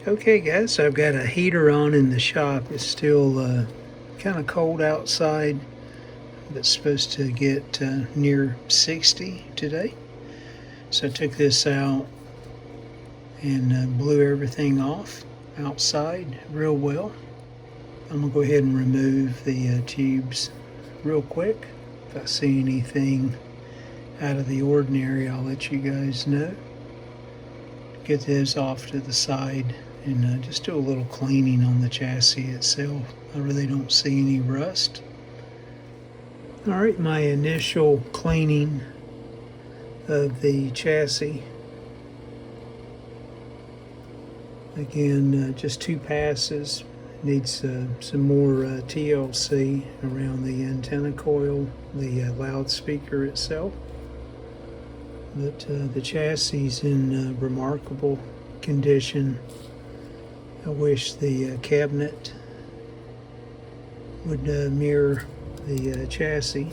Okay guys, so I've got a heater on in the shop. It's still kind of cold outside. It's supposed to get near 60 today. So I took this out and blew everything off outside real well. I'm gonna go ahead and remove the tubes real quick. If I see anything out of the ordinary, I'll let you guys know. Get those off to the side and just do a little cleaning on the chassis itself. I really don't see any rust. All right, my initial cleaning of the chassis. Again, just 2 passes. Needs some more TLC around the antenna coil, the loudspeaker itself. But the chassis is in remarkable condition. I wish the cabinet would mirror the chassis.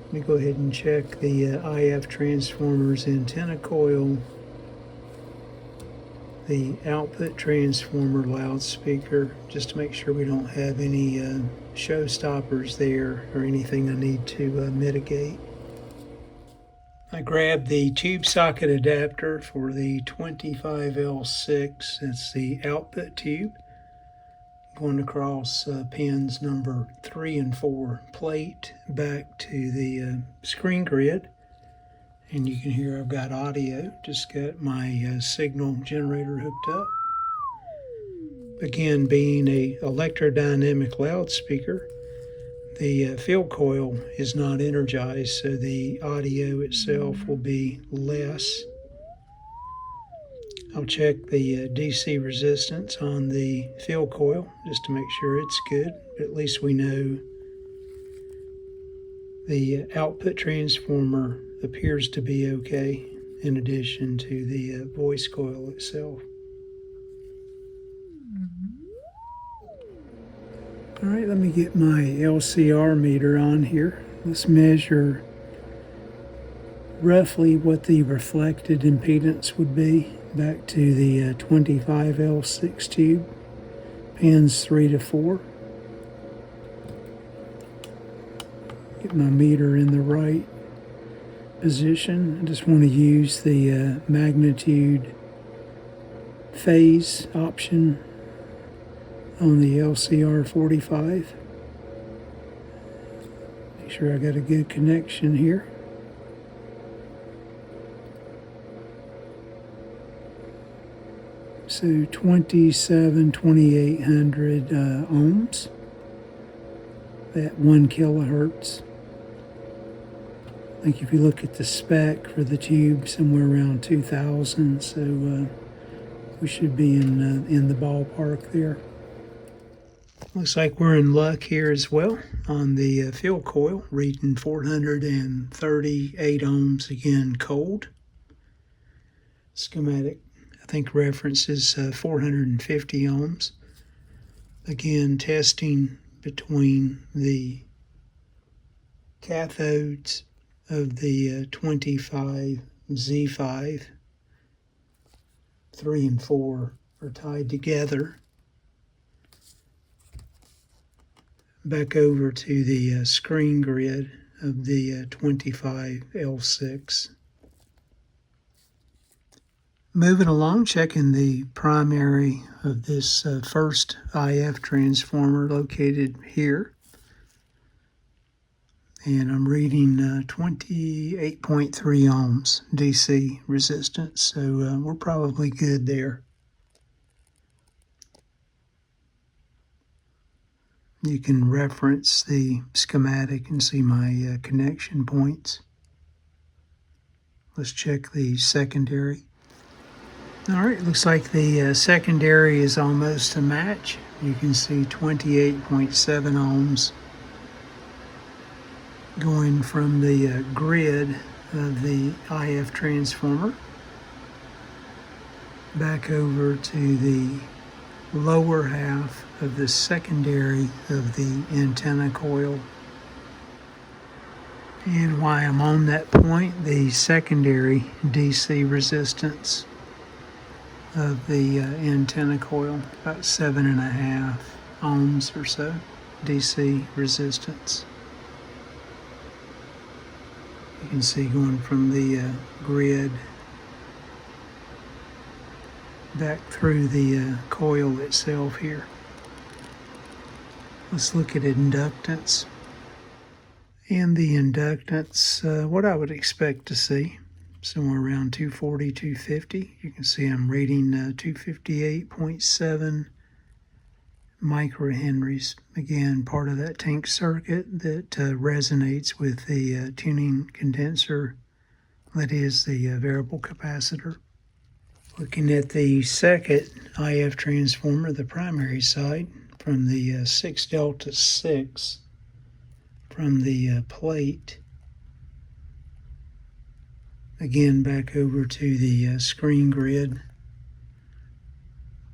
Let me go ahead and check the IF transformer's antenna coil, the output transformer loudspeaker, just to make sure we don't have any showstoppers there or anything I need to mitigate. I grabbed the tube socket adapter for the 25L6. It's the output tube going across pins number 3 and 4 plate back to the screen grid. And you can hear I've got audio. Just got my signal generator hooked up. Again, being a electrodynamic loudspeaker, the field coil is not energized, so the audio itself will be less. I'll check the DC resistance on the field coil just to make sure it's good. At least we know the output transformer appears to be okay, in addition to the voice coil itself. All right, let me get my LCR meter on here. Let's measure roughly what the reflected impedance would be back to the 25L6 tube, pins 3 to 4. Get my meter in the right position. I just want to use the magnitude phase option on the LCR 45. Make sure I got a good connection here. So 2800 ohms at 1 kilohertz. I think if you look at the spec for the tube, somewhere around 2000, so we should be in the ballpark there. Looks like we're in luck here as well on the field coil, reading 438 ohms, again cold. Schematic, I think, references 450 ohms. Again, testing between the cathodes of the 25 Z5, 3 and 4 are tied together. Back over to the screen grid of the 25L6. Moving along, checking the primary of this first IF transformer located here. And I'm reading 28.3 ohms DC resistance, so we're probably good there. You can reference the schematic and see my connection points. Let's check the secondary. All right, looks like the secondary is almost a match. You can see 28.7 ohms going from the grid of the IF transformer back over to the lower half of the secondary of the antenna coil. And while I'm on that point, the secondary DC resistance of the antenna coil, about 7.5 ohms or so DC resistance. You can see going from the grid back through the coil itself here. Let's look at inductance. And the inductance, what I would expect to see, somewhere around 240, 250. You can see I'm reading 258.7 microhenries. Again, part of that tank circuit that resonates with the tuning condenser, that is the variable capacitor. Looking at the second IF transformer, the primary side, from the 6 delta 6 from the plate, again back over to the screen grid,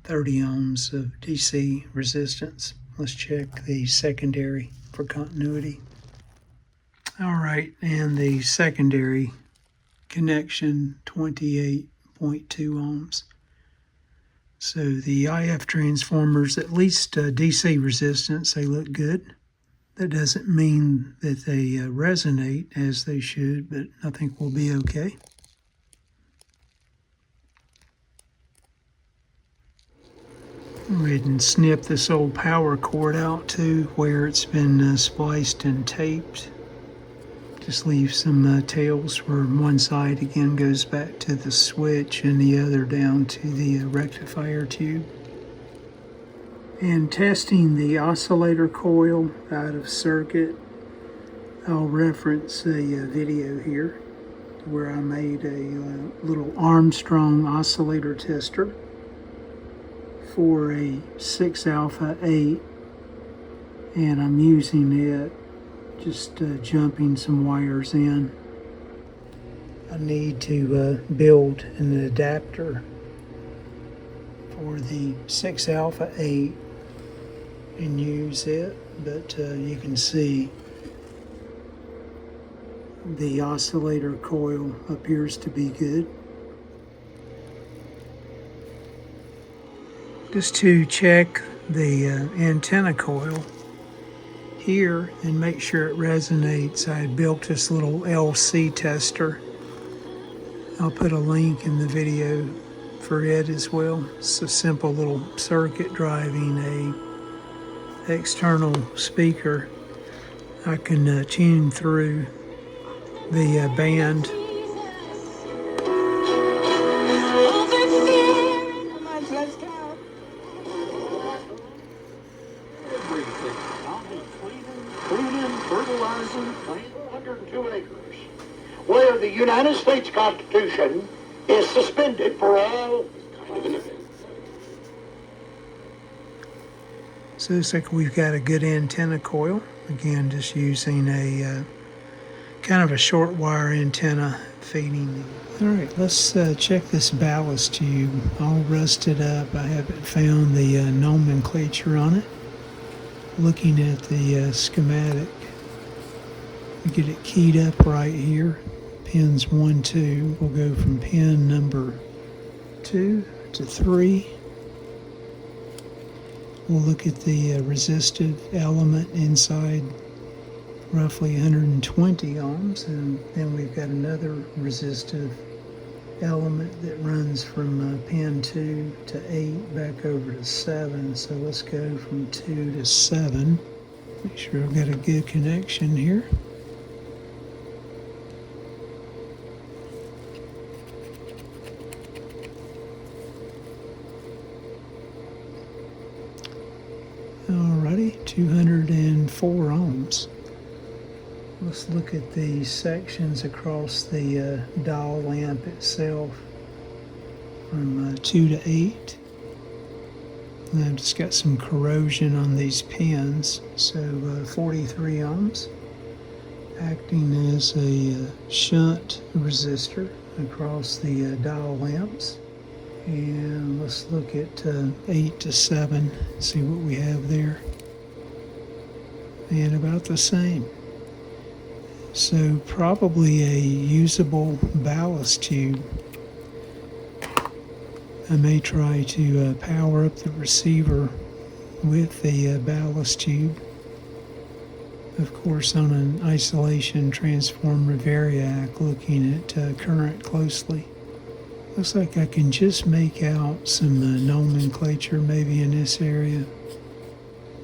30 ohms of DC resistance. Let's check the secondary for continuity. All right, and the secondary connection, 28.2 ohms. So the IF transformers, at least DC resistance, they look good. That doesn't mean that they resonate as they should, but I think we'll be okay. Go ahead and snip this old power cord out to where it's been spliced and taped. Just leave some tails where one side again goes back to the switch and the other down to the rectifier tube. And testing the oscillator coil out of circuit, I'll reference a video here where I made a little Armstrong oscillator tester for a 6 alpha 8, and I'm using it, just jumping some wires in. I need to build an adapter for the 6 alpha 8 and use it, but you can see the oscillator coil appears to be good. Just to check the antenna coil here and make sure it resonates, I built this little LC tester. I'll put a link in the video for it as well. It's a simple little circuit driving a external speaker. I can tune through the band. Where the United States Constitution is suspended for all kind of events. So it looks like we've got a good antenna coil. Again, just using a kind of a short wire antenna feeding. All right, let's check this ballast tube. All rusted up. I haven't found the nomenclature on it. Looking at the schematic, we get it keyed up right here. Pins 1, 2. We'll go from pin number 2 to 3. We'll look at the resistive element inside, roughly 120 ohms, and then we've got another resistive element that runs from pin 2 to 8 back over to 7. So let's go from 2 to 7. Make sure I've got a good connection here. Alrighty, 204 ohms. Let's look at the sections across the dial lamp itself from 2 to 8. And I've just got some corrosion on these pins, so 43 ohms, acting as a shunt resistor across the dial lamps. And let's look at 8 to 7, see what we have there. And about the same. So probably a usable ballast tube. I may try to power up the receiver with the ballast tube. Of course, on an isolation transformer variac, looking at current closely. Looks like I can just make out some nomenclature maybe in this area.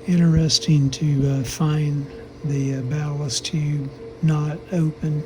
Interesting to find the ballast tube not open.